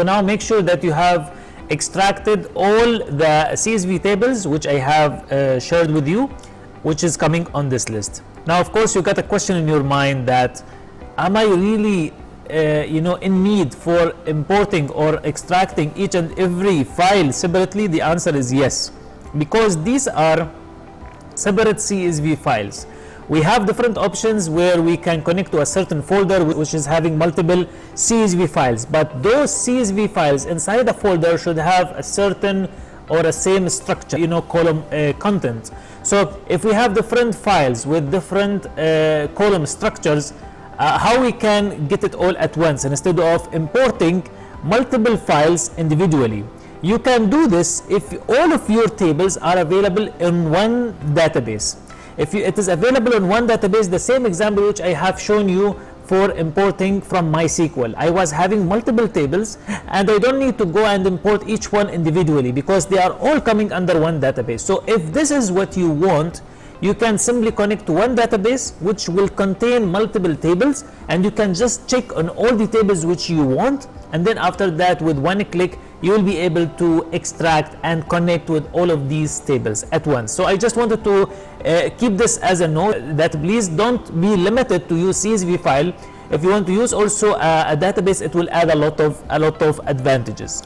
now make sure that you have extracted all the CSV tables which I have shared with you, which is coming on this list. Now of course you got a question in your mind that am I really in need for importing or extracting each and every file separately? The answer is yes, because these are separate CSV files. We have different options where we can connect to a certain folder which is having multiple CSV files, but those CSV files inside the folder should have a certain or a same structure, column content. So if we have different files with different column structures, how we can get it all at once instead of importing multiple files individually? You can do this if all of your tables are available in one database. If it is available in one database, the same example which I have shown you for importing from MySQL, I was having multiple tables and I don't need to go and import each one individually because they are all coming under one database. So if this is what you want, you can simply connect to one database which will contain multiple tables, and you can just check on all the tables which you want, and then after that with one click you will be able to extract and connect with all of these tables at once. So I just wanted to keep this as a note, that please don't be limited to use CSV file. If you want to use also a database, it will add a lot of advantages.